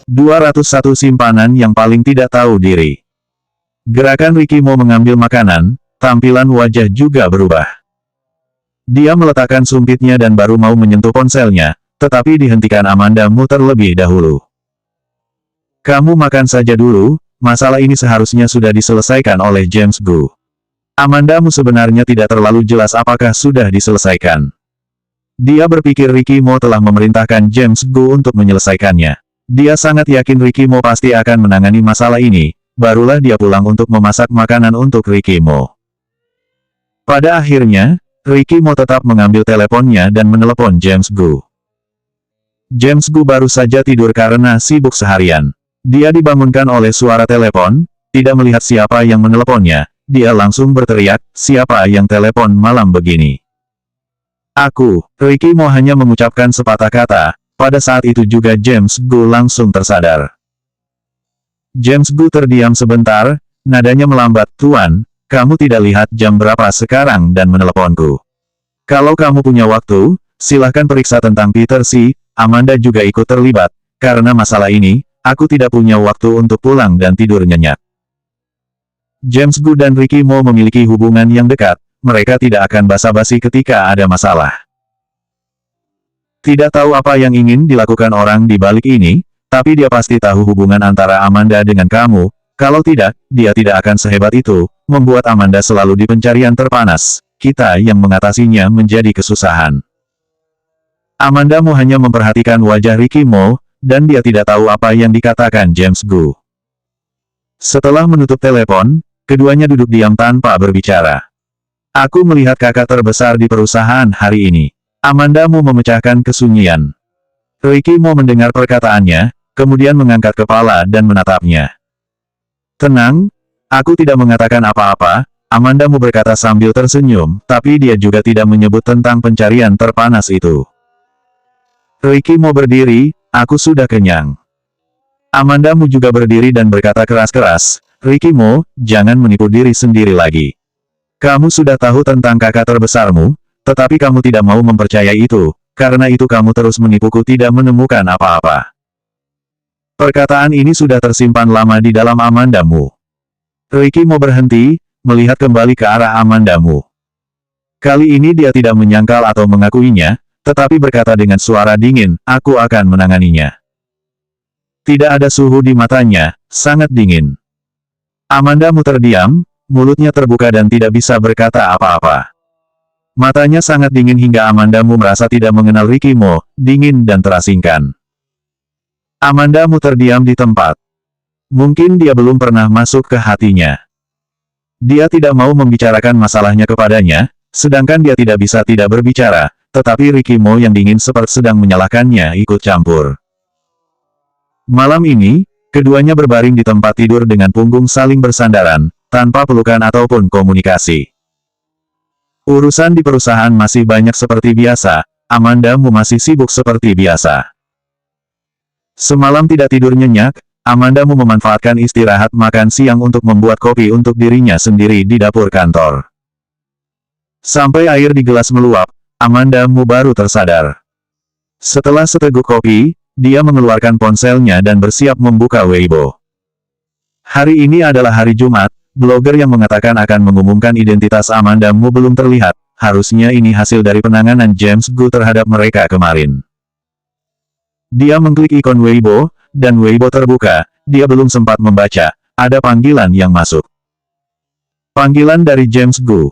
201 simpanan yang paling tidak tahu diri. Gerakan Ricky mau mengambil makanan, tampilan wajah juga berubah. Dia meletakkan sumpitnya dan baru mau menyentuh ponselnya, tetapi dihentikan Amandamu terlebih dahulu. Kamu makan saja dulu, masalah ini seharusnya sudah diselesaikan oleh James Gu. Amandamu sebenarnya tidak terlalu jelas apakah sudah diselesaikan. Dia berpikir Ricky Mo telah memerintahkan James Gu untuk menyelesaikannya. Dia sangat yakin Ricky Mo pasti akan menangani masalah ini, barulah dia pulang untuk memasak makanan untuk Ricky Mo. Pada akhirnya, Ricky Mo tetap mengambil teleponnya dan menelepon James Gu. James Gu baru saja tidur karena sibuk seharian. Dia dibangunkan oleh suara telepon, tidak melihat siapa yang meneleponnya, dia langsung berteriak, siapa yang telepon malam begini? Aku. Ricky Mo hanya mengucapkan sepatah kata. Pada saat itu juga James Gu langsung tersadar. James Gu terdiam sebentar, nadanya melambat, Tuan, kamu tidak lihat jam berapa sekarang dan meneleponku. Kalau kamu punya waktu, silahkan periksa tentang Peter Xi, Amanda juga ikut terlibat, karena masalah ini, aku tidak punya waktu untuk pulang dan tidur nyenyak. James Gu dan Ricky Mo memiliki hubungan yang dekat, mereka tidak akan basa-basi ketika ada masalah. Tidak tahu apa yang ingin dilakukan orang di balik ini, tapi dia pasti tahu hubungan antara Amanda dengan kamu, kalau tidak, dia tidak akan sehebat itu, membuat Amanda selalu di pencarian terpanas, kita yang mengatasinya menjadi kesusahan. Amandamu hanya memperhatikan wajah Ricky Mo, dan dia tidak tahu apa yang dikatakan James Gu. Setelah menutup telepon, keduanya duduk diam tanpa berbicara. Aku melihat kakak terbesar di perusahaan hari ini. Amandamu memecahkan kesunyian. Ricky Mo mendengar perkataannya, kemudian mengangkat kepala dan menatapnya. Tenang, aku tidak mengatakan apa-apa, Amandamu berkata sambil tersenyum, tapi dia juga tidak menyebut tentang pencarian terpanas itu. Ricky Mo berdiri, aku sudah kenyang. Amandamu juga berdiri dan berkata keras-keras, Ricky Mo, jangan menipu diri sendiri lagi. Kamu sudah tahu tentang kakak terbesarmu, tetapi kamu tidak mau mempercayai itu, karena itu kamu terus menipuku tidak menemukan apa-apa. Perkataan ini sudah tersimpan lama di dalam Amandamu. Ricky Mo berhenti, melihat kembali ke arah Amandamu. Kali ini dia tidak menyangkal atau mengakuinya, tetapi berkata dengan suara dingin, aku akan menanganinya. Tidak ada suhu di matanya, sangat dingin. Amandamu terdiam, mulutnya terbuka dan tidak bisa berkata apa-apa. Matanya sangat dingin hingga Amandamu merasa tidak mengenal Ricky Mo, dingin dan terasingkan. Amandamu terdiam di tempat. Mungkin dia belum pernah masuk ke hatinya. Dia tidak mau membicarakan masalahnya kepadanya, sedangkan dia tidak bisa tidak berbicara, tetapi Ricky Mo yang dingin seperti sedang menyalahkannya ikut campur. Malam ini, keduanya berbaring di tempat tidur dengan punggung saling bersandaran, tanpa pelukan ataupun komunikasi. Urusan di perusahaan masih banyak seperti biasa, Amandamu masih sibuk seperti biasa. Semalam tidak tidur nyenyak, Amandamu memanfaatkan istirahat makan siang untuk membuat kopi untuk dirinya sendiri di dapur kantor. Sampai air di gelas meluap, Amandamu baru tersadar. Setelah seteguk kopi, dia mengeluarkan ponselnya dan bersiap membuka Weibo. Hari ini adalah hari Jumat. Blogger yang mengatakan akan mengumumkan identitas Amandamu belum terlihat, harusnya ini hasil dari penanganan James Gu terhadap mereka kemarin. Dia mengklik ikon Weibo, dan Weibo terbuka, dia belum sempat membaca, ada panggilan yang masuk. Panggilan dari James Gu.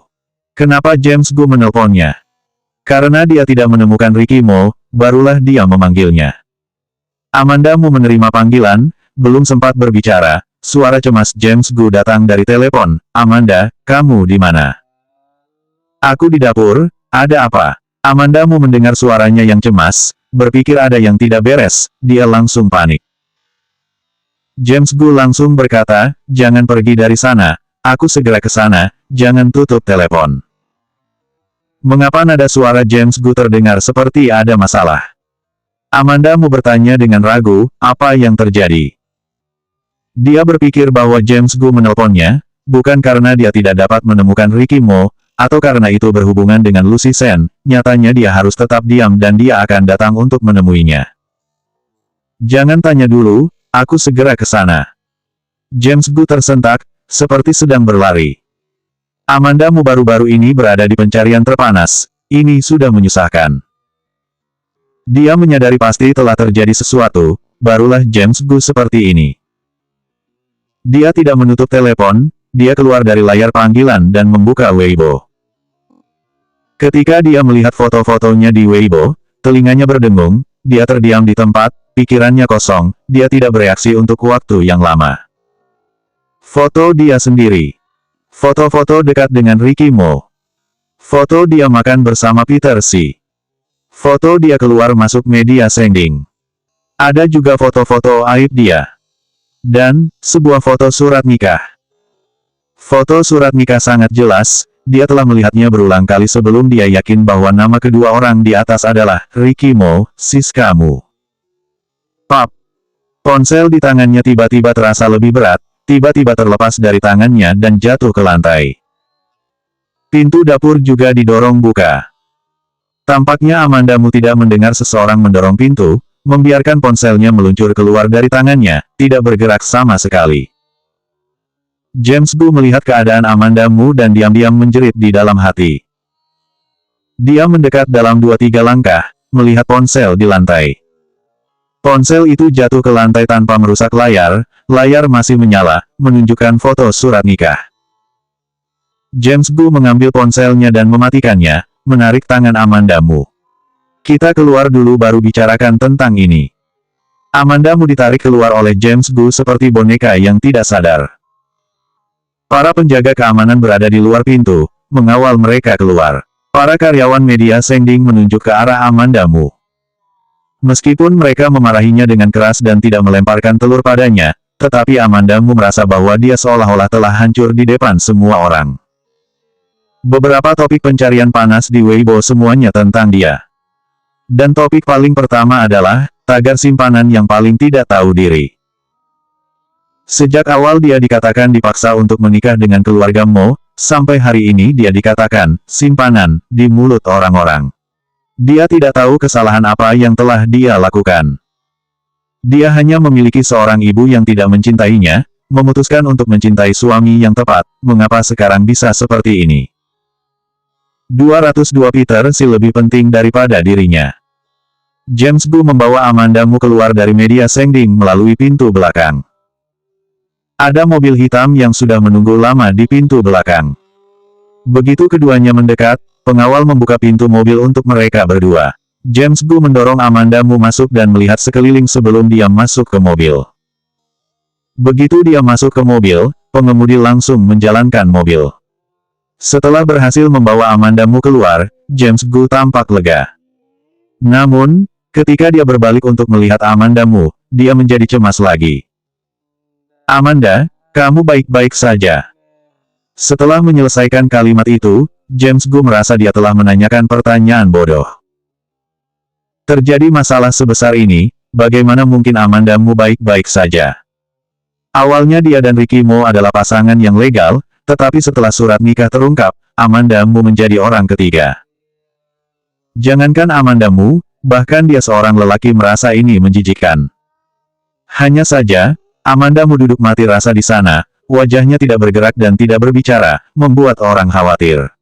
Kenapa James Gu menelponnya? Karena dia tidak menemukan Ricky Mo, barulah dia memanggilnya. Amandamu menerima panggilan, belum sempat berbicara. Suara cemas James Gu datang dari telepon, Amanda, kamu di mana? Aku di dapur, ada apa? Amandamu mendengar suaranya yang cemas, berpikir ada yang tidak beres, dia langsung panik. James Gu langsung berkata, jangan pergi dari sana, aku segera ke sana, jangan tutup telepon. Mengapa nada suara James Gu terdengar seperti ada masalah? Amandamu bertanya dengan ragu, apa yang terjadi? Dia berpikir bahwa James Gu menelponnya, bukan karena dia tidak dapat menemukan Ricky Mo, atau karena itu berhubungan dengan Lucy Sen, nyatanya dia harus tetap diam dan dia akan datang untuk menemuinya. Jangan tanya dulu, Aku segera ke sana. James Gu tersentak, seperti sedang berlari. Amandamu baru-baru ini berada di pencarian terpanas, ini sudah menyusahkan. Dia menyadari pasti telah terjadi sesuatu, barulah James Gu seperti ini. Dia tidak menutup telepon, dia keluar dari layar panggilan dan membuka Weibo. Ketika dia melihat foto-fotonya di Weibo, telinganya berdengung, dia terdiam di tempat, pikirannya kosong, dia tidak bereaksi untuk waktu yang lama. Foto dia sendiri. Foto-foto dekat dengan Ricky Mo. Foto dia makan bersama Peter Xi. Foto dia keluar masuk media Sengding. Ada juga foto-foto aib dia. Dan, sebuah foto surat nikah. Foto surat nikah sangat jelas, dia telah melihatnya berulang kali sebelum dia yakin bahwa nama kedua orang di atas adalah Ricky Mo, Siska Mu. Pap! Ponsel di tangannya tiba-tiba terasa lebih berat, tiba-tiba terlepas dari tangannya dan jatuh ke lantai. Pintu dapur juga didorong buka. Tampaknya Amandamu tidak mendengar seseorang mendorong pintu, membiarkan ponselnya meluncur keluar dari tangannya, tidak bergerak sama sekali. James Gu melihat keadaan Amandamu dan diam-diam menjerit di dalam hati. Dia mendekat dalam 2-3 langkah, melihat ponsel di lantai. Ponsel itu jatuh ke lantai tanpa merusak layar, layar masih menyala, menunjukkan foto surat nikah. James Gu mengambil ponselnya dan mematikannya, menarik tangan Amandamu. Kita keluar dulu baru bicarakan tentang ini. Amandamu ditarik keluar oleh James Gu seperti boneka yang tidak sadar. Para penjaga keamanan berada di luar pintu, mengawal mereka keluar. Para karyawan media Sengding menunjuk ke arah Amandamu. Meskipun mereka memarahinya dengan keras dan tidak melemparkan telur padanya, tetapi Amandamu merasa bahwa dia seolah-olah telah hancur di depan semua orang. Beberapa topik pencarian panas di Weibo semuanya tentang dia. Dan topik paling pertama adalah, tagar simpanan yang paling tidak tahu diri. Sejak awal dia dikatakan dipaksa untuk menikah dengan keluarga Mo, sampai hari ini dia dikatakan, simpanan, di mulut orang-orang. Dia tidak tahu kesalahan apa yang telah dia lakukan. Dia hanya memiliki seorang ibu yang tidak mencintainya, memutuskan untuk mencintai suami yang tepat, mengapa sekarang bisa seperti ini? 202 Peter Xi lebih penting daripada dirinya. James Gu membawa Amandamu keluar dari media Sengding melalui pintu belakang. Ada mobil hitam yang sudah menunggu lama di pintu belakang. Begitu keduanya mendekat, pengawal membuka pintu mobil untuk mereka berdua. James Gu mendorong Amandamu masuk dan melihat sekeliling sebelum dia masuk ke mobil. Begitu dia masuk ke mobil, pengemudi langsung menjalankan mobil. Setelah berhasil membawa Amandamu keluar, James Gu tampak lega. Namun, ketika dia berbalik untuk melihat Amandamu, dia menjadi cemas lagi. Amanda, kamu baik-baik saja. Setelah menyelesaikan kalimat itu, James Gu merasa dia telah menanyakan pertanyaan bodoh. Terjadi masalah sebesar ini, bagaimana mungkin Amandamu baik-baik saja? Awalnya dia dan Ricky Mo adalah pasangan yang legal, tetapi setelah surat nikah terungkap, Amandamu menjadi orang ketiga. Jangankan Amandamu, bahkan dia seorang lelaki merasa ini menjijikkan. Hanya saja, Amandamu duduk mati rasa di sana, wajahnya tidak bergerak dan tidak berbicara, membuat orang khawatir.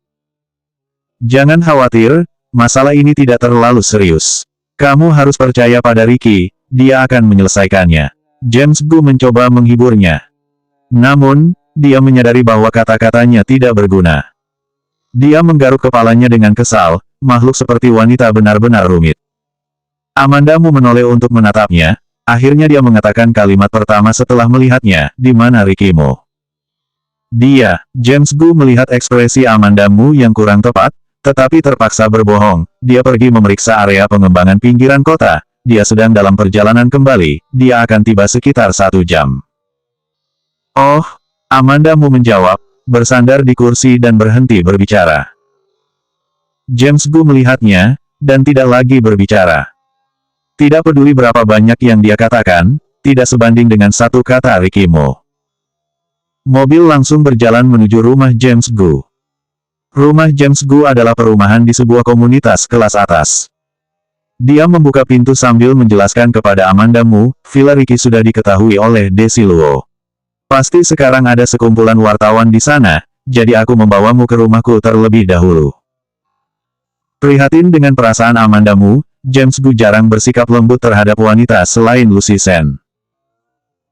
Jangan khawatir, masalah ini tidak terlalu serius. Kamu harus percaya pada Ricky, dia akan menyelesaikannya. James Gu mencoba menghiburnya. Namun, dia menyadari bahwa kata-katanya tidak berguna. Dia menggaruk kepalanya dengan kesal, makhluk seperti wanita benar-benar rumit. Amandamu menoleh untuk menatapnya, akhirnya dia mengatakan kalimat pertama setelah melihatnya, di mana Ricky Mo. Dia, James Gu melihat ekspresi Amandamu yang kurang tepat, tetapi terpaksa berbohong, dia pergi memeriksa area pengembangan pinggiran kota, dia sedang dalam perjalanan kembali, dia akan tiba sekitar 1 jam. Oh, Amandamu menjawab, bersandar di kursi dan berhenti berbicara. James Gu melihatnya, dan tidak lagi berbicara. Tidak peduli berapa banyak yang dia katakan, tidak sebanding dengan satu kata Ricky Mo. Mobil langsung berjalan menuju rumah James Gu. Rumah James Gu adalah perumahan di sebuah komunitas kelas atas. Dia membuka pintu sambil menjelaskan kepada Amanda Mu, Villa Ricky sudah diketahui oleh Desi Luo. Pasti sekarang ada sekumpulan wartawan di sana, jadi aku membawamu ke rumahku terlebih dahulu. Prihatin dengan perasaan Amanda Mu, James Gu jarang bersikap lembut terhadap wanita selain Lucy Sen.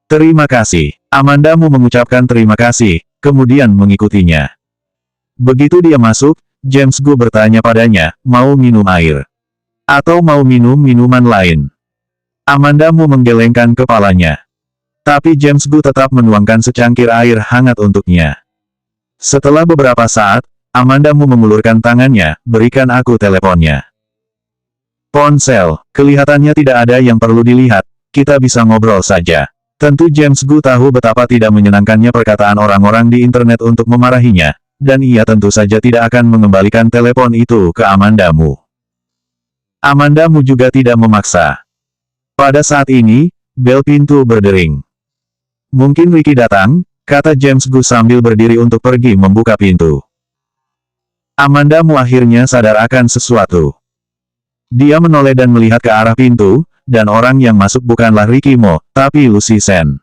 Terima kasih. Amanda Mu mengucapkan terima kasih, kemudian mengikutinya. Begitu dia masuk, James Gu bertanya padanya, mau minum air? Atau mau minum minuman lain? Amanda Mu menggelengkan kepalanya. Tapi James Gu tetap menuangkan secangkir air hangat untuknya. Setelah beberapa saat, Amanda Mu mengulurkan tangannya, berikan aku teleponnya. Ponsel, kelihatannya tidak ada yang perlu dilihat, kita bisa ngobrol saja. Tentu James Gu tahu betapa tidak menyenangkannya perkataan orang-orang di internet untuk memarahinya, dan ia tentu saja tidak akan mengembalikan telepon itu ke Amanda Mu. Amanda Mu juga tidak memaksa. Pada saat ini, bel pintu berdering. Mungkin Ricky datang, kata James Gu sambil berdiri untuk pergi membuka pintu. Amanda Mu akhirnya sadar akan sesuatu. Dia menoleh dan melihat ke arah pintu, dan orang yang masuk bukanlah Ricky Mo, tapi Lucy Sen.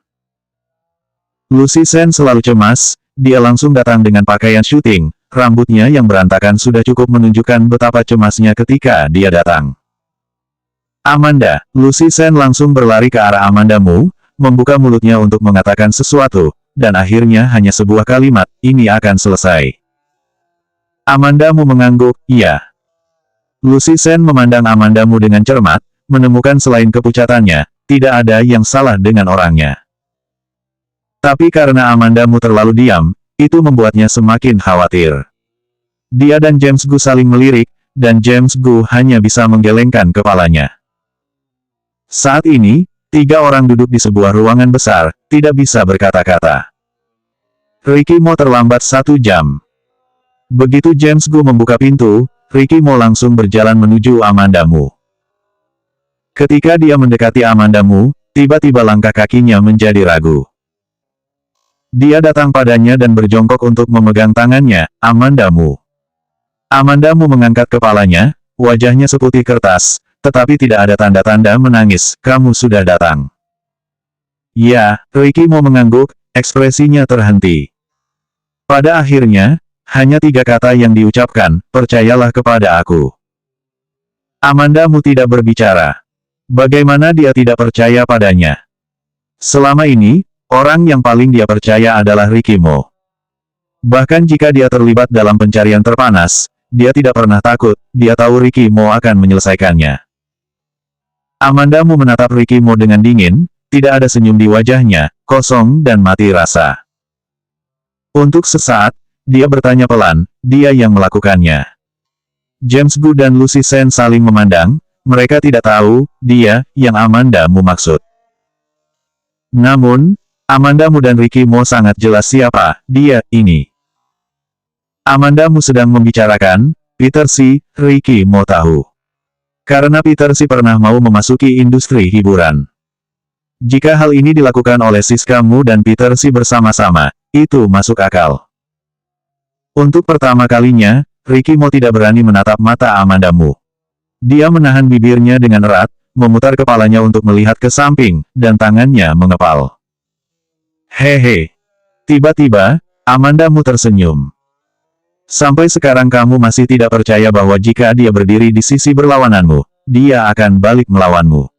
Lucy Sen selalu cemas, dia langsung datang dengan pakaian syuting, rambutnya yang berantakan sudah cukup menunjukkan betapa cemasnya ketika dia datang. Amanda, Lucy Sen langsung berlari ke arah Amanda Mu, membuka mulutnya untuk mengatakan sesuatu, dan akhirnya hanya sebuah kalimat, ini akan selesai. Amanda Mu mengangguk, iya. Lucy Sen memandang Amanda Mu dengan cermat, menemukan selain kepucatannya, tidak ada yang salah dengan orangnya. Tapi karena Amanda Mu terlalu diam, itu membuatnya semakin khawatir. Dia dan James Gu saling melirik, dan James Gu hanya bisa menggelengkan kepalanya. Saat ini, 3 orang duduk di sebuah ruangan besar, tidak bisa berkata-kata. Ricky Mo terlambat 1 jam. Begitu James Gu membuka pintu, Ricky Mo langsung berjalan menuju Amanda Mu. Ketika dia mendekati Amanda Mu, tiba-tiba langkah kakinya menjadi ragu. Dia datang padanya dan berjongkok untuk memegang tangannya, Amanda Mu. Amanda Mu mengangkat kepalanya, wajahnya seputih kertas, tetapi tidak ada tanda-tanda menangis, kamu sudah datang. Ya, Ricky Mo mengangguk, ekspresinya terhenti. Pada akhirnya, hanya 3 kata yang diucapkan, percayalah kepada aku. Amanda Mu tidak berbicara. Bagaimana dia tidak percaya padanya? Selama ini, orang yang paling dia percaya adalah Ricky Mo. Bahkan jika dia terlibat dalam pencarian terpanas, dia tidak pernah takut, dia tahu Ricky Mo akan menyelesaikannya. Amanda Mu menatap Ricky Mo dengan dingin, tidak ada senyum di wajahnya, kosong dan mati rasa. Untuk sesaat, dia bertanya pelan, dia yang melakukannya. James Gu dan Lucy Sen saling memandang, mereka tidak tahu, dia, yang Amanda Mu maksud. Namun, Amanda Mu dan Ricky Mo sangat jelas siapa, dia, ini. Amanda Mu sedang membicarakan, Peter Si, Ricky Mo tahu. Karena Peter Si pernah mau memasuki industri hiburan. Jika hal ini dilakukan oleh Siska Mu dan Peter Si bersama-sama, itu masuk akal. Untuk pertama kalinya, Ricky Mo tidak berani menatap mata Amanda Mu. Dia menahan bibirnya dengan erat, memutar kepalanya untuk melihat ke samping, dan tangannya mengepal. Hehe. Tiba-tiba, Amanda Mu tersenyum. Sampai sekarang kamu masih tidak percaya bahwa jika dia berdiri di sisi berlawananmu, dia akan balik melawanmu.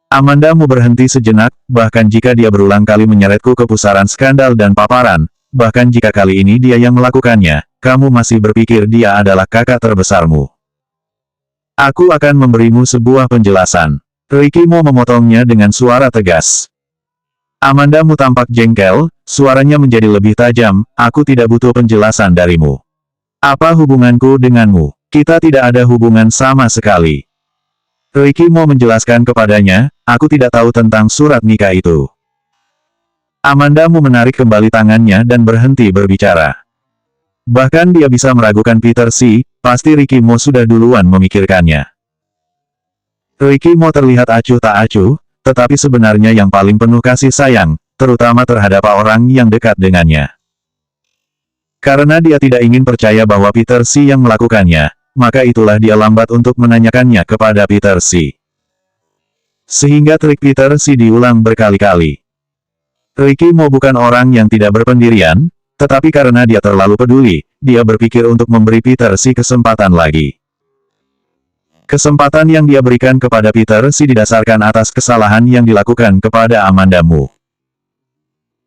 Amanda Mu berhenti sejenak, bahkan jika dia berulang kali menyeretku ke pusaran skandal dan paparan, bahkan jika kali ini dia yang melakukannya, kamu masih berpikir dia adalah kakak terbesarmu. Aku akan memberimu sebuah penjelasan. Ricky Mo memotongnya dengan suara tegas. Amanda Mu tampak jengkel, suaranya menjadi lebih tajam, aku tidak butuh penjelasan darimu. Apa hubunganku denganmu? Kita tidak ada hubungan sama sekali. Ricky Mo menjelaskan kepadanya, aku tidak tahu tentang surat nikah itu. Amanda Mu menarik kembali tangannya dan berhenti berbicara. Bahkan dia bisa meragukan Peter Si, pasti Ricky Mo sudah duluan memikirkannya. Ricky Mo terlihat acuh tak acuh, tetapi sebenarnya yang paling penuh kasih sayang, terutama terhadap orang yang dekat dengannya. Karena dia tidak ingin percaya bahwa Peter Si yang melakukannya, maka itulah dia lambat untuk menanyakannya kepada Peter Si. Sehingga trik Peter Si diulang berkali-kali. Ricky Mo bukan orang yang tidak berpendirian, tetapi karena dia terlalu peduli, dia berpikir untuk memberi Peter Si kesempatan lagi. Kesempatan yang dia berikan kepada Peter Si didasarkan atas kesalahan yang dilakukan kepada Amanda Mu.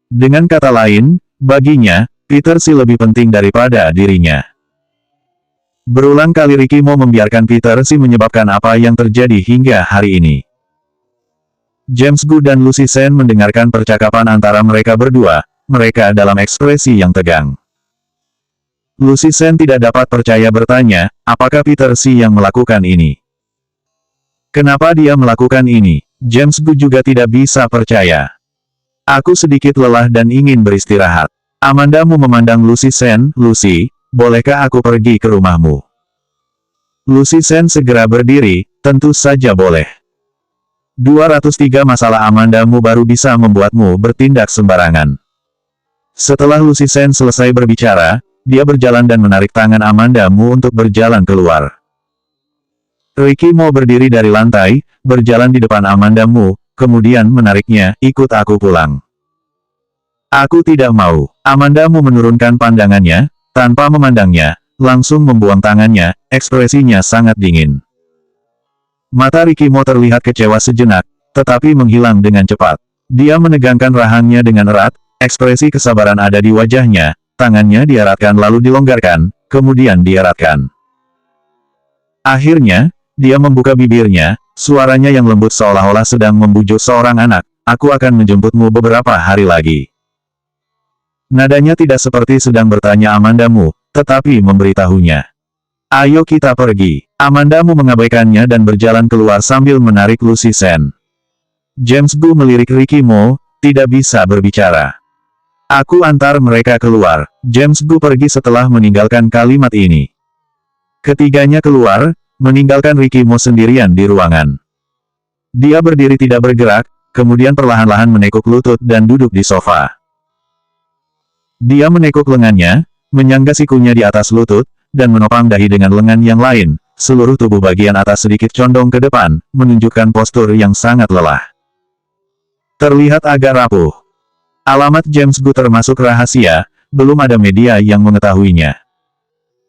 Dengan kata lain, baginya, Peter Si lebih penting daripada dirinya. Berulang kali Ricky Mo membiarkan Peter Si menyebabkan apa yang terjadi hingga hari ini. James Gu dan Lucy Sen mendengarkan percakapan antara mereka berdua, mereka dalam ekspresi yang tegang. Lucy Sen tidak dapat percaya bertanya, apakah Peter Si yang melakukan ini? Kenapa dia melakukan ini? James Gu juga tidak bisa percaya. Aku sedikit lelah dan ingin beristirahat. Amanda Mu memandang Lucy Sen, Lucy, bolehkah aku pergi ke rumahmu? Lucy Sen segera berdiri, tentu saja boleh. 203 masalah Amanda Mu baru bisa membuatmu bertindak sembarangan. Setelah Lucy Sen selesai berbicara, dia berjalan dan menarik tangan Amanda Mu untuk berjalan keluar. Ricky Mo berdiri dari lantai, berjalan di depan Amanda Mu, kemudian menariknya, ikut aku pulang. Aku tidak mau. Amanda Mu menurunkan pandangannya, tanpa memandangnya, langsung membuang tangannya, ekspresinya sangat dingin. Mata Ricky Mo terlihat kecewa sejenak, tetapi menghilang dengan cepat. Dia menegangkan rahangnya dengan erat, ekspresi kesabaran ada di wajahnya, tangannya dieratkan lalu dilonggarkan, kemudian dieratkan. Akhirnya, dia membuka bibirnya, suaranya yang lembut seolah-olah sedang membujuk seorang anak, aku akan menjemputmu beberapa hari lagi. Nadanya tidak seperti sedang bertanya Amanda Mu, tetapi memberitahunya. Ayo kita pergi. Amanda Mu mengabaikannya dan berjalan keluar sambil menarik Lucy Sen. James Gu melirik Ricky Mo, tidak bisa berbicara. Aku antar mereka keluar. James Gu pergi setelah meninggalkan kalimat ini. Ketiganya keluar, meninggalkan Ricky Mo sendirian di ruangan. Dia berdiri tidak bergerak, kemudian perlahan-lahan menekuk lutut dan duduk di sofa. Dia menekuk lengannya, menyangga sikunya di atas lutut, dan menopang dahi dengan lengan yang lain, seluruh tubuh bagian atas sedikit condong ke depan, menunjukkan postur yang sangat lelah. Terlihat agak rapuh. Alamat James Gu termasuk rahasia, belum ada media yang mengetahuinya.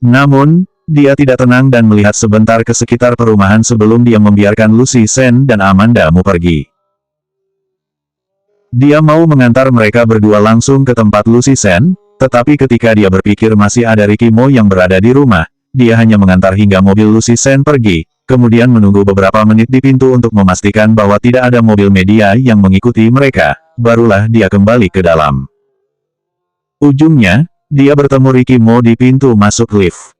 Namun, dia tidak tenang dan melihat sebentar ke sekitar perumahan sebelum dia membiarkan Lucy Sen dan Amanda Mu pergi. Dia mau mengantar mereka berdua langsung ke tempat Lucy Sen, tetapi ketika dia berpikir masih ada Ricky Mo yang berada di rumah, dia hanya mengantar hingga mobil Lucy Sen pergi, kemudian menunggu beberapa menit di pintu untuk memastikan bahwa tidak ada mobil media yang mengikuti mereka, barulah dia kembali ke dalam. Ujungnya, dia bertemu Ricky Mo di pintu masuk lift.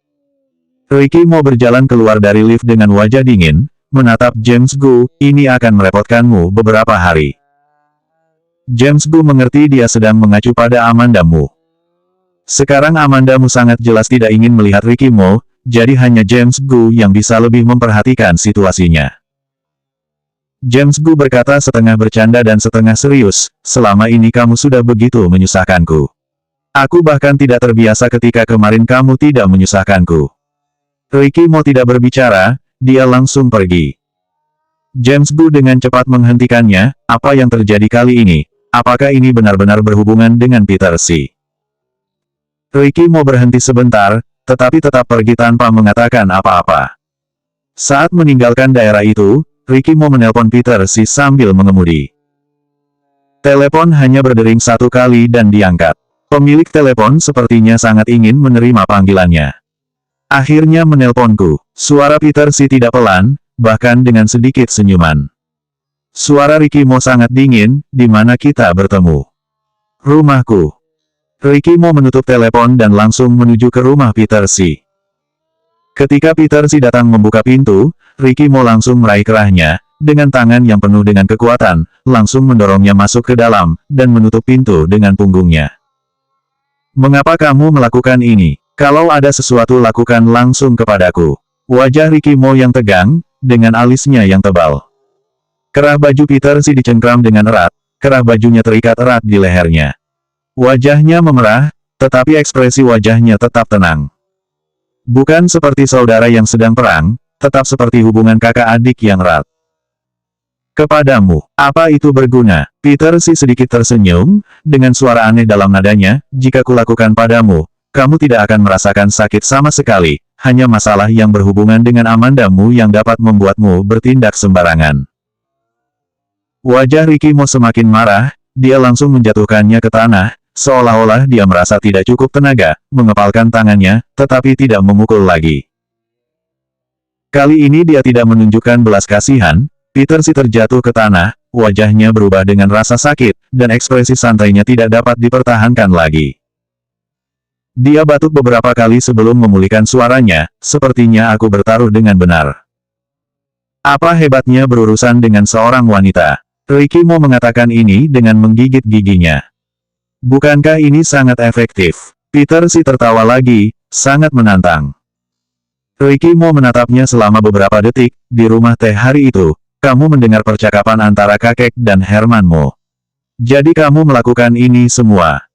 Ricky Mo berjalan keluar dari lift dengan wajah dingin, menatap James Gu, ini akan merepotkanmu beberapa hari. James Gu mengerti dia sedang mengacu pada Amanda Mu. Sekarang Amanda Mu sangat jelas tidak ingin melihat Ricky Mo, jadi hanya James Gu yang bisa lebih memperhatikan situasinya. James Gu berkata setengah bercanda dan setengah serius, selama ini kamu sudah begitu menyusahkanku. Aku bahkan tidak terbiasa ketika kemarin kamu tidak menyusahkanku. Ricky Mo tidak berbicara, dia langsung pergi. James Gu dengan cepat menghentikannya, apa yang terjadi kali ini? Apakah ini benar-benar berhubungan dengan Peter Si? Ricky Mo berhenti sebentar, tetapi tetap pergi tanpa mengatakan apa-apa. Saat meninggalkan daerah itu, Ricky Mo menelpon Peter Si sambil mengemudi. Telepon hanya berdering satu kali dan diangkat. Pemilik telepon sepertinya sangat ingin menerima panggilannya. Akhirnya menelponku. Suara Peter Si tidak pelan, bahkan dengan sedikit senyuman. Suara Ricky Mo sangat dingin, di mana kita bertemu? Rumahku. Ricky Mo menutup telepon dan langsung menuju ke rumah Peter Si. Ketika Peter Si datang membuka pintu, Ricky Mo langsung meraih kerahnya, dengan tangan yang penuh dengan kekuatan, langsung mendorongnya masuk ke dalam, dan menutup pintu dengan punggungnya. Mengapa kamu melakukan ini? Kalau ada sesuatu lakukan langsung kepadaku. Wajah Ricky Mo yang tegang, dengan alisnya yang tebal. Kerah baju Peter Si dicengkram dengan erat, kerah bajunya terikat erat di lehernya. Wajahnya memerah, tetapi ekspresi wajahnya tetap tenang. Bukan seperti saudara yang sedang perang, tetap seperti hubungan kakak adik yang erat. Kepadamu, apa itu berguna? Peter Si sedikit tersenyum, dengan suara aneh dalam nadanya, jika kulakukan padamu, kamu tidak akan merasakan sakit sama sekali, hanya masalah yang berhubungan dengan Amandamu yang dapat membuatmu bertindak sembarangan. Wajah Ricky Mo semakin marah, dia langsung menjatuhkannya ke tanah, seolah-olah dia merasa tidak cukup tenaga, mengepalkan tangannya, tetapi tidak memukul lagi. Kali ini dia tidak menunjukkan belas kasihan. Peter Si terjatuh ke tanah, wajahnya berubah dengan rasa sakit, dan ekspresi santainya tidak dapat dipertahankan lagi. Dia batuk beberapa kali sebelum memulihkan suaranya, sepertinya aku bertaruh dengan benar. Apa hebatnya berurusan dengan seorang wanita? Ricky Mo mengatakan ini dengan menggigit giginya. Bukankah ini sangat efektif? Peter Si tertawa lagi, sangat menantang. Ricky Mo menatapnya selama beberapa detik, di rumah teh hari itu. Kamu mendengar percakapan antara kakek dan Herman Mo. Jadi kamu melakukan ini semua.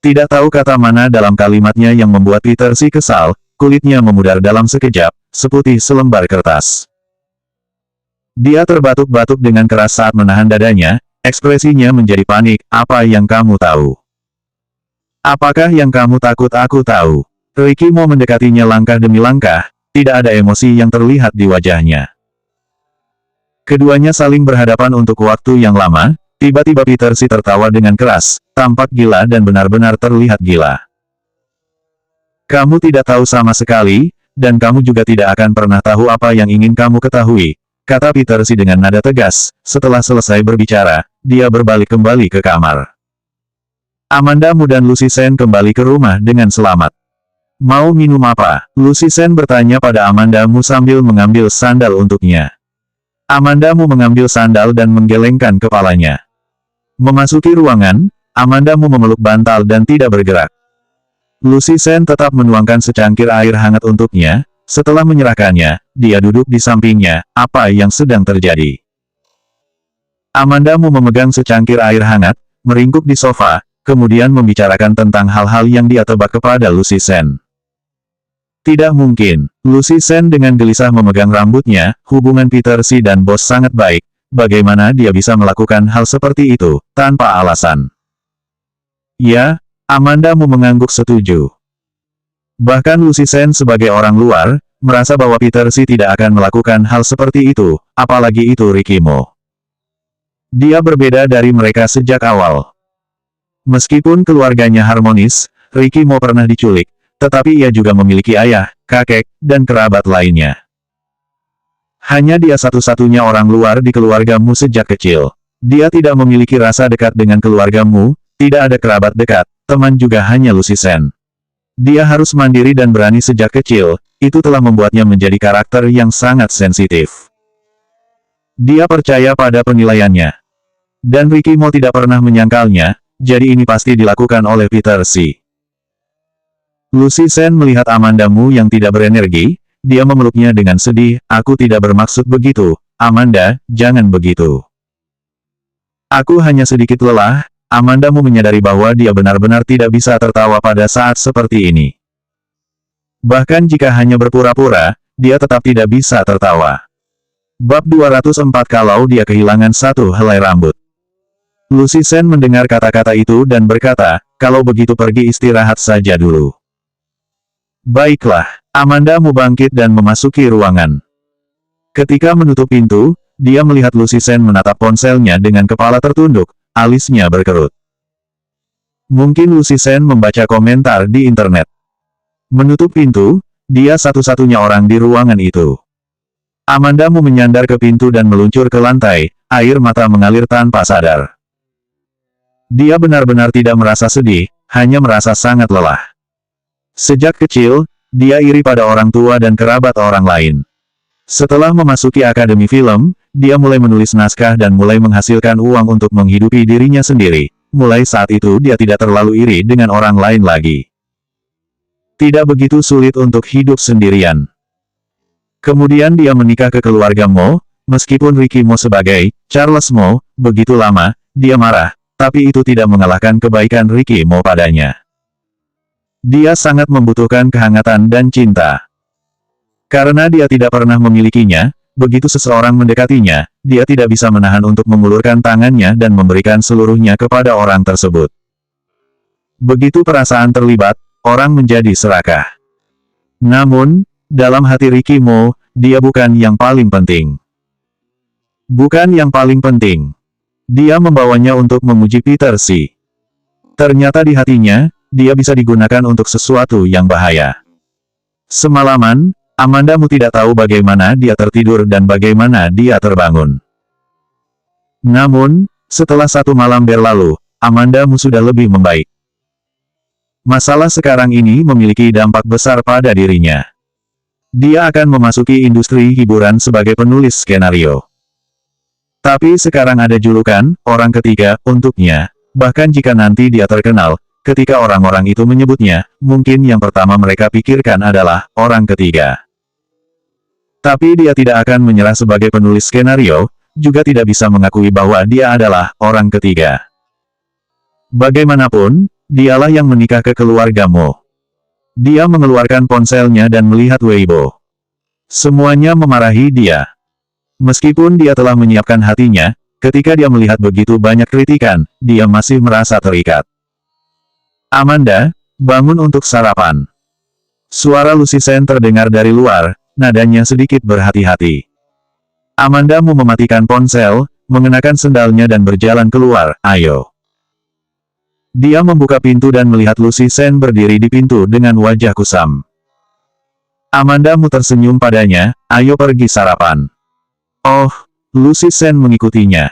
Tidak tahu kata mana dalam kalimatnya yang membuat Peter Si kesal, kulitnya memudar dalam sekejap, seputih selembar kertas. Dia terbatuk-batuk dengan keras saat menahan dadanya, ekspresinya menjadi panik. Apa yang kamu tahu? Apakah yang kamu takut aku tahu? Ricky Mo mendekatinya langkah demi langkah, tidak ada emosi yang terlihat di wajahnya. Keduanya saling berhadapan untuk waktu yang lama, tiba-tiba Peter Si tertawa dengan keras, tampak gila dan benar-benar terlihat gila. Kamu tidak tahu sama sekali, dan kamu juga tidak akan pernah tahu apa yang ingin kamu ketahui, kata Peter Si dengan nada tegas. Setelah selesai berbicara, dia berbalik kembali ke kamar. Amandamu dan Lucy Sen kembali ke rumah dengan selamat. Mau minum apa? Lucy Sen bertanya pada Amandamu sambil mengambil sandal untuknya. Amandamu mengambil sandal dan menggelengkan kepalanya. Memasuki ruangan, Amandamu memeluk bantal dan tidak bergerak. Lucy Sen tetap menuangkan secangkir air hangat untuknya. Setelah menyerahkannya, dia duduk di sampingnya. Apa yang sedang terjadi? Amandamu memegang secangkir air hangat, meringkuk di sofa, kemudian membicarakan tentang hal-hal yang dia tebak kepada Lucy Sen. Tidak mungkin. Lucy Sen dengan gelisah memegang rambutnya, hubungan Peter Si dan bos sangat baik, bagaimana dia bisa melakukan hal seperti itu, tanpa alasan? Ya, Amandamu mengangguk setuju. Bahkan Lucy Sen sebagai orang luar, merasa bahwa Peter Si tidak akan melakukan hal seperti itu, apalagi itu Ricky Mo. Dia berbeda dari mereka sejak awal. Meskipun keluarganya harmonis, Ricky Mo pernah diculik, tetapi ia juga memiliki ayah, kakek, dan kerabat lainnya. Hanya dia satu-satunya orang luar di keluargamu sejak kecil. Dia tidak memiliki rasa dekat dengan keluargamu, tidak ada kerabat dekat, teman juga hanya Lucy Sen. Dia harus mandiri dan berani sejak kecil, itu telah membuatnya menjadi karakter yang sangat sensitif. Dia percaya pada penilaiannya. Dan Ricky Mo tidak pernah menyangkalnya, jadi ini pasti dilakukan oleh Peter Si. Lucy Sen melihat Amandamu yang tidak berenergi, dia memeluknya dengan sedih. Aku tidak bermaksud begitu, Amanda, jangan begitu. Aku hanya sedikit lelah. Amandamu menyadari bahwa dia benar-benar tidak bisa tertawa pada saat seperti ini. Bahkan jika hanya berpura-pura, dia tetap tidak bisa tertawa. Bab 204 kalau dia kehilangan satu helai rambut. Lucy Sen mendengar kata-kata itu dan berkata, kalau begitu pergi istirahat saja dulu. Baiklah, Amandamu bangkit dan memasuki ruangan. Ketika menutup pintu, dia melihat Lucy Sen menatap ponselnya dengan kepala tertunduk, alisnya berkerut. Mungkin Lucy Sen membaca komentar di internet. Menutup pintu, dia satu-satunya orang di ruangan itu. Amandamu menyandar ke pintu dan meluncur ke lantai, air mata mengalir tanpa sadar. Dia benar-benar tidak merasa sedih, hanya merasa sangat lelah. Sejak kecil, dia iri pada orang tua dan kerabat orang lain. Setelah memasuki akademi film, dia mulai menulis naskah dan mulai menghasilkan uang untuk menghidupi dirinya sendiri. Mulai saat itu dia tidak terlalu iri dengan orang lain lagi. Tidak begitu sulit untuk hidup sendirian. Kemudian dia menikah ke keluarga Mo, meskipun Ricky Mo sebagai Charles Mo, begitu lama, dia marah, tapi itu tidak mengalahkan kebaikan Ricky Mo padanya. Dia sangat membutuhkan kehangatan dan cinta. Karena dia tidak pernah memilikinya, begitu seseorang mendekatinya, dia tidak bisa menahan untuk mengulurkan tangannya dan memberikan seluruhnya kepada orang tersebut. Begitu perasaan terlibat, orang menjadi serakah. Namun, dalam hati Ricky Mo, dia bukan yang paling penting. Bukan yang paling penting. Dia membawanya untuk memuji Peter Xi. Ternyata di hatinya, dia bisa digunakan untuk sesuatu yang bahaya. Semalaman, Amanda Mu tidak tahu bagaimana dia tertidur dan bagaimana dia terbangun. Namun, setelah satu malam berlalu, Amanda Mu sudah lebih membaik. Masalah sekarang ini memiliki dampak besar pada dirinya. Dia akan memasuki industri hiburan sebagai penulis skenario. Tapi sekarang ada julukan, orang ketiga, untuknya. Bahkan jika nanti dia terkenal, ketika orang-orang itu menyebutnya, mungkin yang pertama mereka pikirkan adalah, orang ketiga. Tapi dia tidak akan menyerah sebagai penulis skenario, juga tidak bisa mengakui bahwa dia adalah orang ketiga. Bagaimanapun, dialah yang menikah ke keluarga Mo. Dia mengeluarkan ponselnya dan melihat Weibo. Semuanya memarahi dia. Meskipun dia telah menyiapkan hatinya, ketika dia melihat begitu banyak kritikan, dia masih merasa terikat. Amanda, bangun untuk sarapan. Suara Lucy Sen terdengar dari luar, nadanya sedikit berhati-hati. Amanda Mu mematikan ponsel, mengenakan sendalnya dan berjalan keluar, ayo. Dia membuka pintu dan melihat Lucy Sen berdiri di pintu dengan wajah kusam. Amanda Mu tersenyum padanya, ayo pergi sarapan. Oh, Lucy Sen mengikutinya.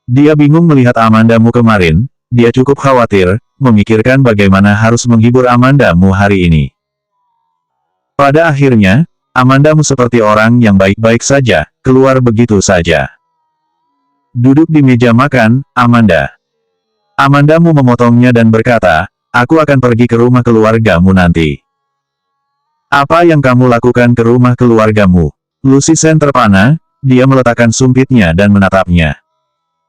Dia bingung melihat Amanda Mu kemarin, dia cukup khawatir, memikirkan bagaimana harus menghibur Amanda Mu hari ini. Pada akhirnya, Amanda Mu seperti orang yang baik-baik saja, keluar begitu saja. Duduk di meja makan, Amanda. Amanda Mu memotongnya dan berkata, aku akan pergi ke rumah keluargamu nanti. Apa yang kamu lakukan ke rumah keluargamu? Lucy Sen terpana, dia meletakkan sumpitnya dan menatapnya.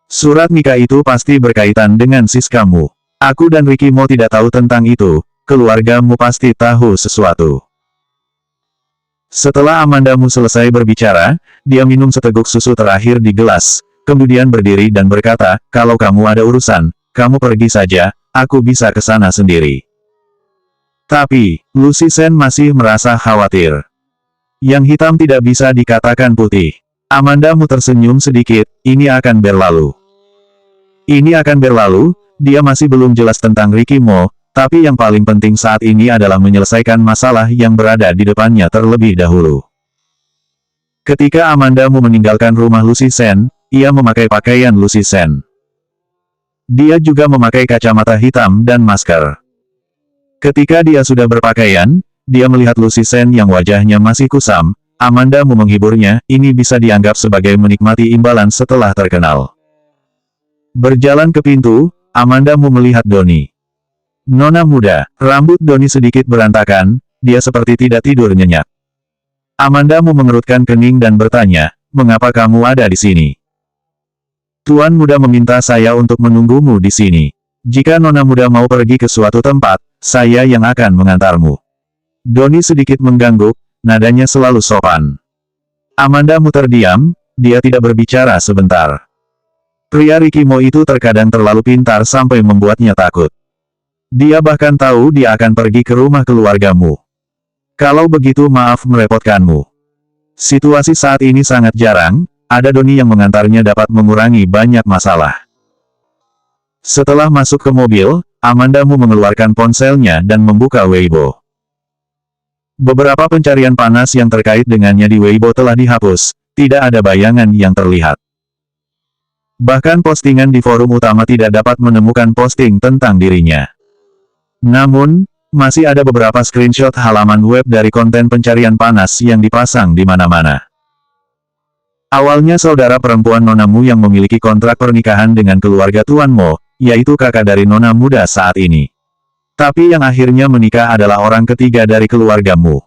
Surat nikah itu pasti berkaitan dengan sis kamu. Aku dan Ricky Mo tidak tahu tentang itu, keluargamu pasti tahu sesuatu. Setelah Amanda Mu selesai berbicara, dia minum seteguk susu terakhir di gelas, kemudian berdiri dan berkata, kalau kamu ada urusan, kamu pergi saja, aku bisa ke sana sendiri. Tapi, Lucy Sen masih merasa khawatir. Yang hitam tidak bisa dikatakan putih. Amanda Mu tersenyum sedikit, ini akan berlalu. Ini akan berlalu, dia masih belum jelas tentang Ricky Mo, tapi yang paling penting saat ini adalah menyelesaikan masalah yang berada di depannya terlebih dahulu. Ketika Amanda Mu meninggalkan rumah Lucy Sen, ia memakai pakaian Lucy Sen. Dia juga memakai kacamata hitam dan masker. Ketika dia sudah berpakaian, dia melihat Lucy Sen yang wajahnya masih kusam. Amanda Mu menghiburnya, ini bisa dianggap sebagai menikmati imbalan setelah terkenal. Berjalan ke pintu, Amanda Mu melihat Donnie. Nona muda, rambut Donnie sedikit berantakan, dia seperti tidak tidur nyenyak. Amanda Mu mengerutkan kening dan bertanya, mengapa kamu ada di sini? Tuan muda meminta saya untuk menunggumu di sini. Jika Nona muda mau pergi ke suatu tempat, saya yang akan mengantarmu. Donnie sedikit mengangguk, nadanya selalu sopan. Amanda Mu terdiam, dia tidak berbicara sebentar. Pria Ricky Mo itu terkadang terlalu pintar sampai membuatnya takut. Dia bahkan tahu dia akan pergi ke rumah keluargamu. Kalau begitu maaf merepotkanmu. Situasi saat ini sangat jarang, ada Donnie yang mengantarnya dapat mengurangi banyak masalah. Setelah masuk ke mobil, Amanda Mu mengeluarkan ponselnya dan membuka Weibo. Beberapa pencarian panas yang terkait dengannya di Weibo telah dihapus, tidak ada bayangan yang terlihat. Bahkan postingan di forum utama tidak dapat menemukan posting tentang dirinya. Namun, masih ada beberapa screenshot halaman web dari konten pencarian panas yang dipasang di mana-mana. Awalnya saudara perempuan Nona Mu yang memiliki kontrak pernikahan dengan keluarga Tuan Mo, yaitu kakak dari Nona muda saat ini. Tapi yang akhirnya menikah adalah orang ketiga dari keluargamu.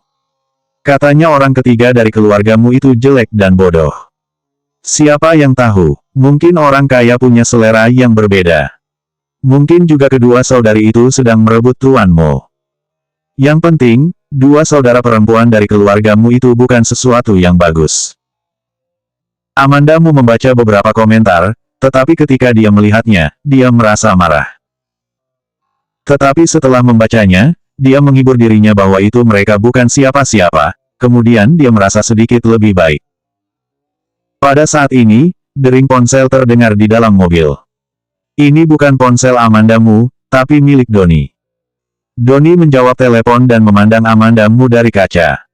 Katanya orang ketiga dari keluargamu itu jelek dan bodoh. Siapa yang tahu, mungkin orang kaya punya selera yang berbeda. Mungkin juga kedua saudari itu sedang merebut Tuan Mo. Yang penting, dua saudara perempuan dari keluargamu itu bukan sesuatu yang bagus. Amandamu membaca beberapa komentar, tetapi ketika dia melihatnya, dia merasa marah. Tetapi setelah membacanya, dia menghibur dirinya bahwa itu mereka bukan siapa-siapa, kemudian dia merasa sedikit lebih baik. Pada saat ini, dering ponsel terdengar di dalam mobil. Ini bukan ponsel Amandamu, tapi milik Doni. Doni menjawab telepon dan memandang Amandamu dari kaca.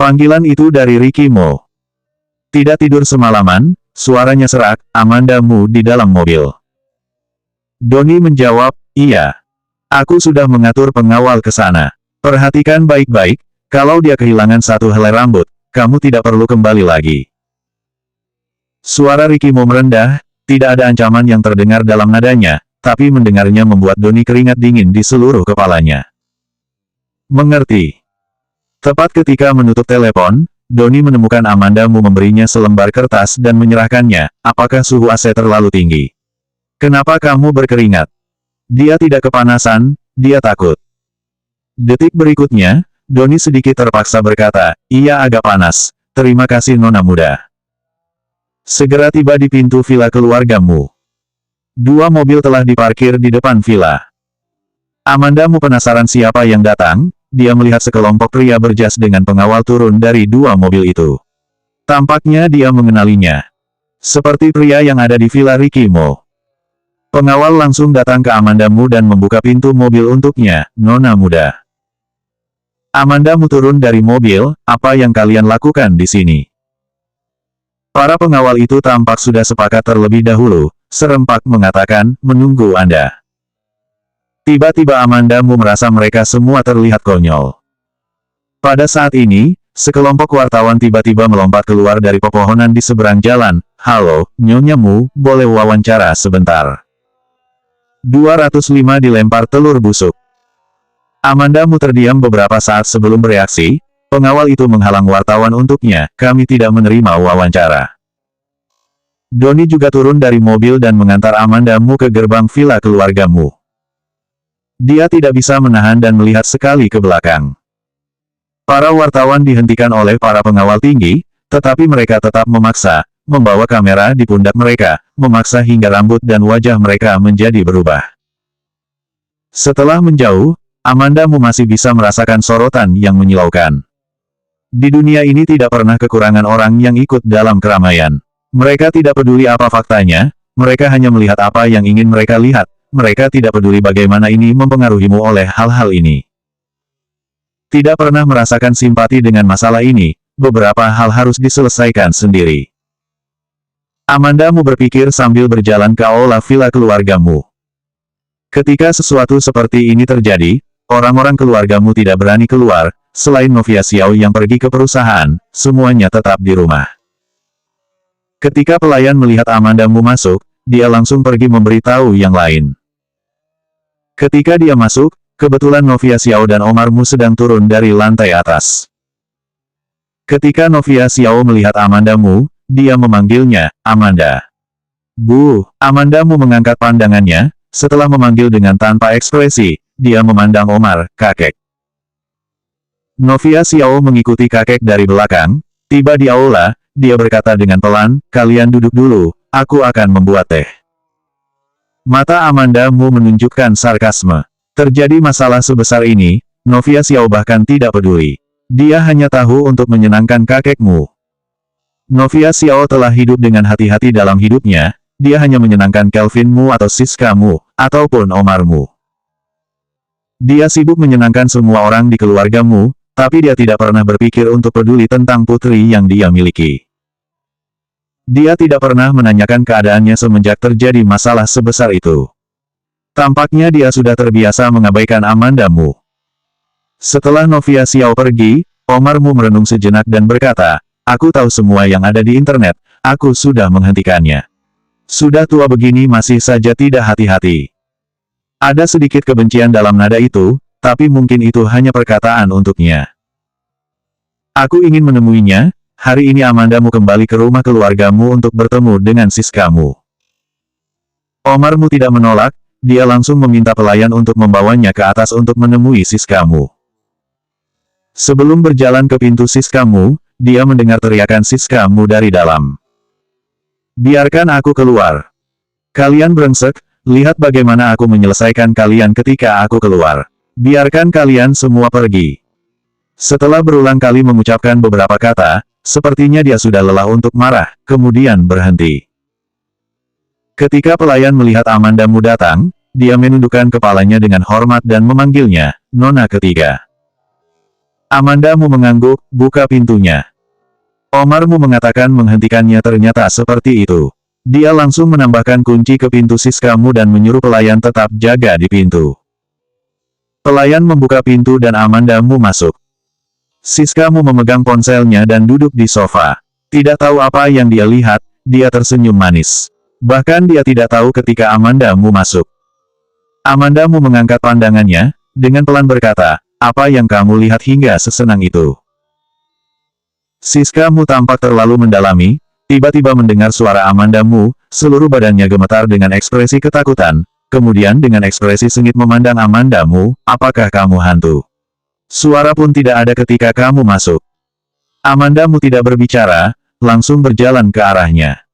Panggilan itu dari Ricky Mo. Tidak tidur semalaman, suaranya serak, Amandamu di dalam mobil. Doni menjawab, iya. Aku sudah mengatur pengawal ke sana. Perhatikan baik-baik, kalau dia kehilangan satu helai rambut, kamu tidak perlu kembali lagi. Suara Ricky Mo merendah, tidak ada ancaman yang terdengar dalam nadanya, tapi mendengarnya membuat Doni keringat dingin di seluruh kepalanya. Mengerti. Tepat ketika menutup telepon, Doni menemukan Amandamu memberinya selembar kertas dan menyerahkannya. Apakah suhu AC terlalu tinggi? Kenapa kamu berkeringat? Dia tidak kepanasan, dia takut. Detik berikutnya, Doni sedikit terpaksa berkata, iya agak panas, terima kasih nona muda. Segera tiba di pintu villa keluargamu. Dua mobil telah diparkir di depan villa. Amandamu penasaran siapa yang datang, dia melihat sekelompok pria berjas dengan pengawal turun dari dua mobil itu. Tampaknya dia mengenalinya. Seperti pria yang ada di villa Ricky Mo. Pengawal langsung datang ke Amandamu dan membuka pintu mobil untuknya, nona muda. Amandamu turun dari mobil, apa yang kalian lakukan di sini? Para pengawal itu tampak sudah sepakat terlebih dahulu, serempak mengatakan, menunggu Anda. Tiba-tiba Amandamu merasa mereka semua terlihat konyol. Pada saat ini, sekelompok wartawan tiba-tiba melompat keluar dari pepohonan di seberang jalan. Halo, Nyonya Mu, boleh wawancara sebentar. 205 dilempar telur busuk. Amandamu terdiam beberapa saat sebelum bereaksi. Pengawal itu menghalang wartawan untuknya, kami tidak menerima wawancara. Doni juga turun dari mobil dan mengantar Amandamu ke gerbang villa keluargamu. Dia tidak bisa menahan dan melihat sekali ke belakang. Para wartawan dihentikan oleh para pengawal tinggi, tetapi mereka tetap memaksa, membawa kamera di pundak mereka, memaksa hingga rambut dan wajah mereka menjadi berubah. Setelah menjauh, Amandamu masih bisa merasakan sorotan yang menyilaukan. Di dunia ini tidak pernah kekurangan orang yang ikut dalam keramaian. Mereka tidak peduli apa faktanya, mereka hanya melihat apa yang ingin mereka lihat, mereka tidak peduli bagaimana ini mempengaruhimu oleh hal-hal ini. Tidak pernah merasakan simpati dengan masalah ini, beberapa hal harus diselesaikan sendiri. Amandamu berpikir sambil berjalan ke aula villa keluargamu. Ketika sesuatu seperti ini terjadi, orang-orang keluargamu tidak berani keluar. Selain Novia Xiao yang pergi ke perusahaan, semuanya tetap di rumah. Ketika pelayan melihat Amandamu masuk, dia langsung pergi memberitahu yang lain. Ketika dia masuk, kebetulan Novia Xiao dan Omarmu sedang turun dari lantai atas. Ketika Novia Xiao melihat Amandamu, dia memanggilnya, Amanda. Bu, Amandamu mengangkat pandangannya, setelah memanggil dengan tanpa ekspresi, dia memandang Omar, kakek. Novia Xiao mengikuti kakek dari belakang, tiba di aula, dia berkata dengan pelan, kalian duduk dulu, aku akan membuat teh. Mata Amandamu menunjukkan sarkasme. Terjadi masalah sebesar ini, Novia Xiao bahkan tidak peduli. Dia hanya tahu untuk menyenangkan kakekmu. Novia Xiao telah hidup dengan hati-hati dalam hidupnya, dia hanya menyenangkan Kelvinmu atau Siskamu, ataupun Omarmu. Dia sibuk menyenangkan semua orang di keluargamu, tapi dia tidak pernah berpikir untuk peduli tentang putri yang dia miliki. Dia tidak pernah menanyakan keadaannya semenjak terjadi masalah sebesar itu. Tampaknya dia sudah terbiasa mengabaikan Amandamu. Setelah Novia Xiao pergi, Omarmu merenung sejenak dan berkata, aku tahu semua yang ada di internet, aku sudah menghentikannya. Sudah tua begini masih saja tidak hati-hati. Ada sedikit kebencian dalam nada itu, tapi mungkin itu hanya perkataan untuknya. Aku ingin menemuinya, hari ini Amandamu kembali ke rumah keluargamu untuk bertemu dengan Siskamu. Omarmu tidak menolak, dia langsung meminta pelayan untuk membawanya ke atas untuk menemui Siskamu. Sebelum berjalan ke pintu Siskamu, dia mendengar teriakan Siskamu dari dalam. Biarkan aku keluar. Kalian brengsek, lihat bagaimana aku menyelesaikan kalian ketika aku keluar. Biarkan kalian semua pergi. Setelah berulang kali mengucapkan beberapa kata, sepertinya dia sudah lelah untuk marah, kemudian berhenti. Ketika pelayan melihat Amandamu datang, dia menundukkan kepalanya dengan hormat dan memanggilnya, Nona ketiga. Amandamu mengangguk, buka pintunya. Omarmu mengatakan menghentikannya ternyata seperti itu. Dia langsung menambahkan kunci ke pintu Siskamu dan menyuruh pelayan tetap jaga di pintu. Pelayan membuka pintu dan Amandamu masuk. Siskamu memegang ponselnya dan duduk di sofa. Tidak tahu apa yang dia lihat, dia tersenyum manis. Bahkan dia tidak tahu ketika Amandamu masuk. Amandamu mengangkat pandangannya, dengan pelan berkata, apa yang kamu lihat hingga sesenang itu? Siskamu tampak terlalu mendalami, tiba-tiba mendengar suara Amandamu, seluruh badannya gemetar dengan ekspresi ketakutan, kemudian dengan ekspresi sengit memandang Amandamu, apakah kamu hantu? Suara pun tidak ada ketika kamu masuk. Amandamu tidak berbicara, langsung berjalan ke arahnya.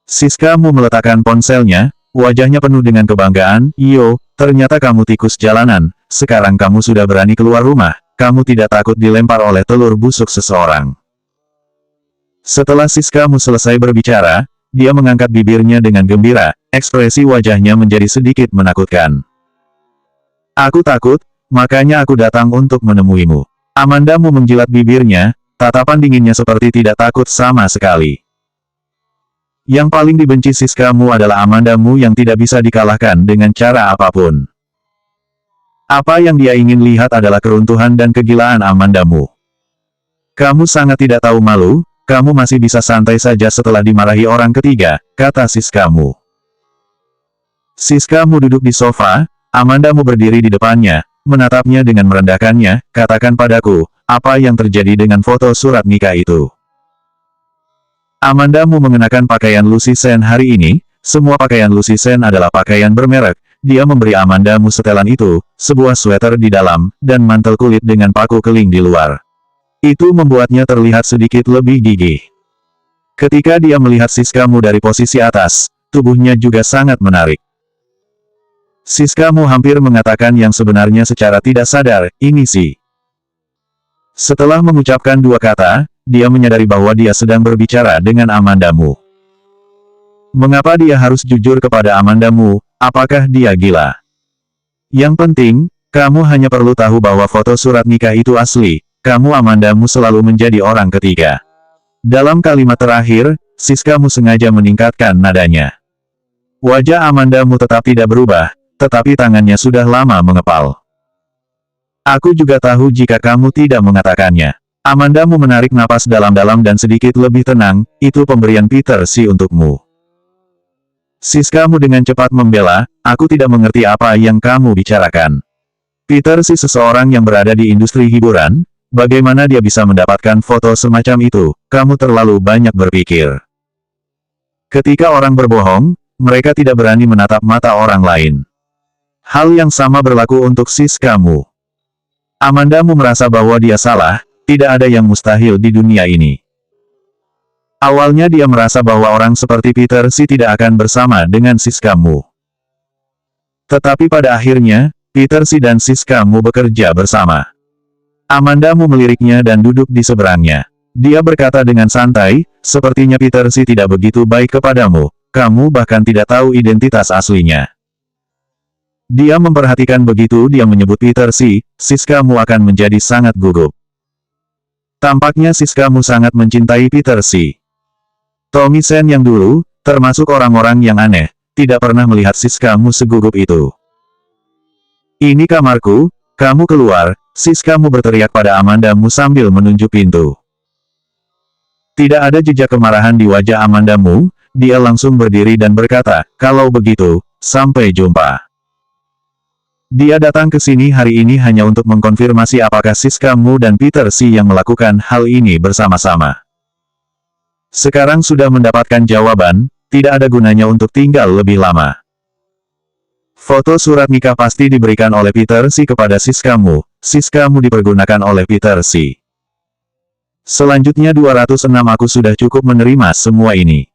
Siskamu meletakkan ponselnya, wajahnya penuh dengan kebanggaan, "Yo, ternyata kamu tikus jalanan, sekarang kamu sudah berani keluar rumah, kamu tidak takut dilempar oleh telur busuk seseorang." Setelah Siskamu selesai berbicara, dia mengangkat bibirnya dengan gembira, ekspresi wajahnya menjadi sedikit menakutkan. "Aku takut, makanya aku datang untuk menemuimu." Amandamu menjilat bibirnya, tatapan dinginnya seperti tidak takut sama sekali. Yang paling dibenci Siskamu adalah Amandamu yang tidak bisa dikalahkan dengan cara apapun. Apa yang dia ingin lihat adalah keruntuhan dan kegilaan Amandamu. Kamu sangat tidak tahu malu, kamu masih bisa santai saja setelah dimarahi orang ketiga, kata Siskamu. Siskamu duduk di sofa, Amandamu berdiri di depannya, menatapnya dengan merendahkannya, katakan padaku, apa yang terjadi dengan foto surat nikah itu? Amandamu mengenakan pakaian Lucy Sen hari ini, semua pakaian Lucy Sen adalah pakaian bermerek, dia memberi Amandamu setelan itu, sebuah sweater di dalam, dan mantel kulit dengan paku keling di luar. Itu membuatnya terlihat sedikit lebih gigih. Ketika dia melihat Siskamu dari posisi atas, tubuhnya juga sangat menarik. Siskamu hampir mengatakan yang sebenarnya secara tidak sadar, ini sih. Setelah mengucapkan dua kata, dia menyadari bahwa dia sedang berbicara dengan Amandamu. Mengapa dia harus jujur kepada Amandamu? Apakah dia gila? Yang penting, kamu hanya perlu tahu bahwa foto surat nikah itu asli, kamu Amandamu selalu menjadi orang ketiga. Dalam kalimat terakhir, Siskamu sengaja meningkatkan nadanya. Wajah Amandamu tetap tidak berubah, tetapi tangannya sudah lama mengepal. Aku juga tahu jika kamu tidak mengatakannya. Amandamu menarik napas dalam-dalam dan sedikit lebih tenang, itu pemberian Peter Si untukmu. Siskamu dengan cepat membela, aku tidak mengerti apa yang kamu bicarakan. Peter Si seseorang yang berada di industri hiburan, bagaimana dia bisa mendapatkan foto semacam itu, kamu terlalu banyak berpikir. Ketika orang berbohong, mereka tidak berani menatap mata orang lain. Hal yang sama berlaku untuk Siskamu. Amandamu merasa bahwa dia salah, tidak ada yang mustahil di dunia ini. Awalnya dia merasa bahwa orang seperti Peter Si tidak akan bersama dengan Siskamu. Tetapi pada akhirnya, Peter Si dan Siskamu bekerja bersama. Amandamu meliriknya dan duduk di seberangnya. Dia berkata dengan santai, sepertinya Peter Si tidak begitu baik kepadamu, kamu bahkan tidak tahu identitas aslinya. Dia memperhatikan begitu dia menyebut Peter Si, Siskamu akan menjadi sangat gugup. Tampaknya Siskamu sangat mencintai Peter Si. Tommy Sen yang dulu, termasuk orang-orang yang aneh, tidak pernah melihat Siskamu segugup itu. Ini kamarku, kamu keluar, Siskamu berteriak pada Amandamu sambil menunjuk pintu. Tidak ada jejak kemarahan di wajah Amandamu, dia langsung berdiri dan berkata, kalau begitu, sampai jumpa. Dia datang ke sini hari ini hanya untuk mengkonfirmasi apakah Siskamu dan Peter Si yang melakukan hal ini bersama-sama. Sekarang sudah mendapatkan jawaban, tidak ada gunanya untuk tinggal lebih lama. Foto surat nikah pasti diberikan oleh Peter Si kepada Siskamu. Siskamu dipergunakan oleh Peter Si. Selanjutnya 206 aku sudah cukup menerima semua ini.